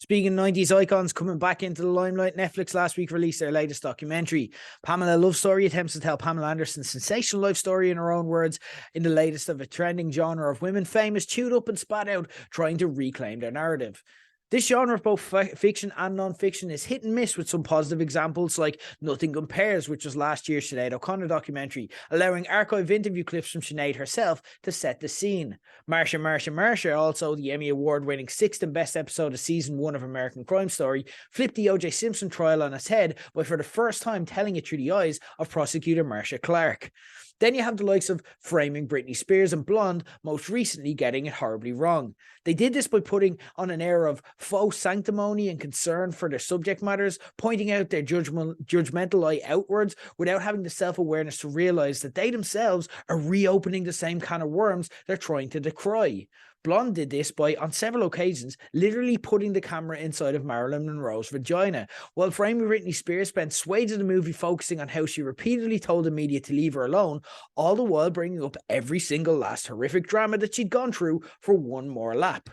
Speaking of 90s icons coming back into the limelight, Netflix last week released their latest documentary. Pamela Love Story attempts to tell Pamela Anderson's sensational life story in her own words in the latest of a trending genre of women famous, chewed up and spat out, trying to reclaim their narrative. This genre of both fiction and non-fiction is hit and miss, with some positive examples like Nothing Compares, which was last year's Sinead O'Connor documentary, allowing archive interview clips from Sinead herself to set the scene. Marsha, also the Emmy Award-winning sixth and best episode of season 1 of American Crime Story, flipped the O.J. Simpson trial on its head by for the first time telling it through the eyes of prosecutor Marcia Clark. Then you have the likes of Framing Britney Spears and Blonde, most recently getting it horribly wrong. They did this by putting on an air of faux sanctimony and concern for their subject matters, pointing out their judgmental eye outwards without having the self-awareness to realise that they themselves are reopening the same can of worms they're trying to decry. Blonde did this by, on several occasions, literally putting the camera inside of Marilyn Monroe's vagina, while Framing Britney Spears spent swathes of the movie focusing on how she repeatedly told the media to leave her alone, all the while bringing up every single last horrific drama that she'd gone through for one more lap.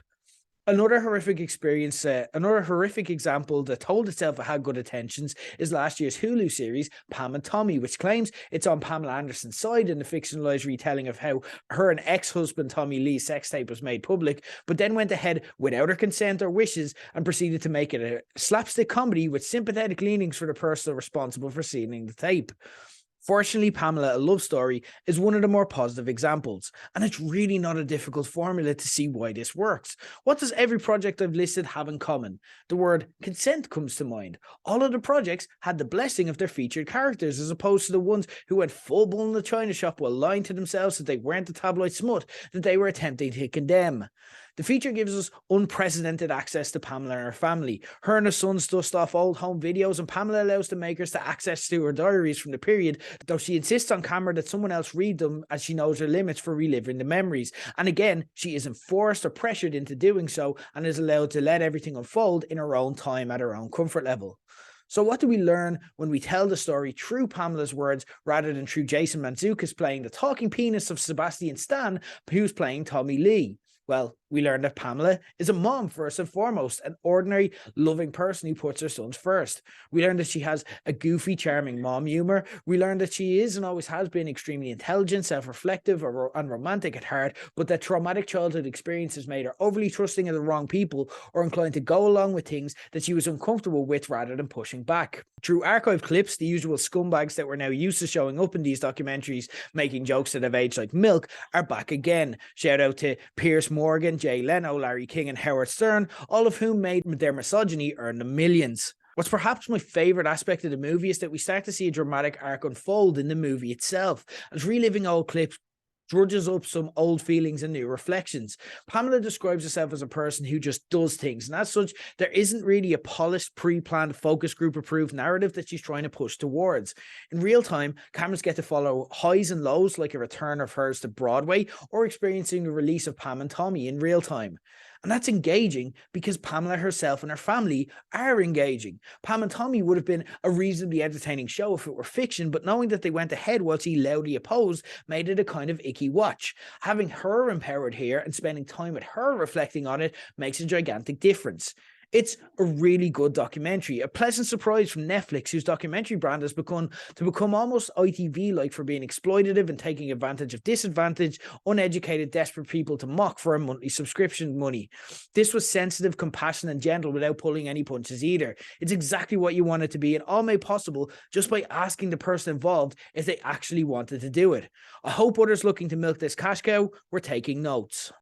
Another horrific example that told itself it had good intentions is last year's Hulu series, Pam and Tommy, which claims it's on Pamela Anderson's side in the fictionalized retelling of how her and ex-husband Tommy Lee's sex tape was made public, but then went ahead without her consent or wishes and proceeded to make it a slapstick comedy with sympathetic leanings for the person responsible for sealing the tape. Fortunately, Pamela, A Love Story, is one of the more positive examples, and it's really not a difficult formula to see why this works. What does every project I've listed have in common? The word consent comes to mind. All of the projects had the blessing of their featured characters, as opposed to the ones who went full bull in the china shop while lying to themselves that they weren't the tabloid smut that they were attempting to condemn. The feature gives us unprecedented access to Pamela and her family. Her and her sons dust off old home videos, and Pamela allows the makers to access to her diaries from the period, though she insists on camera that someone else read them, as she knows her limits for reliving the memories. And again, she isn't forced or pressured into doing so, and is allowed to let everything unfold in her own time at her own comfort level. So what do we learn when we tell the story through Pamela's words rather than through Jason Mantzoukas playing the talking penis of Sebastian Stan, who's playing Tommy Lee? Well, we learned that Pamela is a mom first and foremost, an ordinary, loving person who puts her sons first. We learned that she has a goofy, charming mom humor. We learned that she is and always has been extremely intelligent, self-reflective, and romantic at heart, but that traumatic childhood experiences made her overly trusting of the wrong people or inclined to go along with things that she was uncomfortable with rather than pushing back. Through archive clips, the usual scumbags that we're now used to showing up in these documentaries, making jokes that have aged like milk, are back again. Shout out to Piers Morgan, Jay Leno, Larry King, and Howard Stern, all of whom made their misogyny earn them millions. What's perhaps my favourite aspect of the movie is that we start to see a dramatic arc unfold in the movie itself, as reliving old clips drudges up some old feelings and new reflections. Pamela describes herself as a person who just does things, and as such, there isn't really a polished, pre-planned, focus group-approved narrative that she's trying to push towards. In real time, cameras get to follow highs and lows, like a return of hers to Broadway, or experiencing the release of Pam and Tommy in real time. And that's engaging because Pamela herself and her family are engaging. Pam and Tommy would have been a reasonably entertaining show if it were fiction, but knowing that they went ahead while she loudly opposed made it a kind of icky watch. Having her empowered here and spending time with her reflecting on it makes a gigantic difference. It's a really good documentary, a pleasant surprise from Netflix, whose documentary brand has become almost ITV-like for being exploitative and taking advantage of disadvantaged, uneducated, desperate people to mock for a monthly subscription money. This was sensitive, compassionate, and gentle without pulling any punches either. It's exactly what you want it to be, and all made possible just by asking the person involved if they actually wanted to do it. I hope others looking to milk this cash cow were taking notes.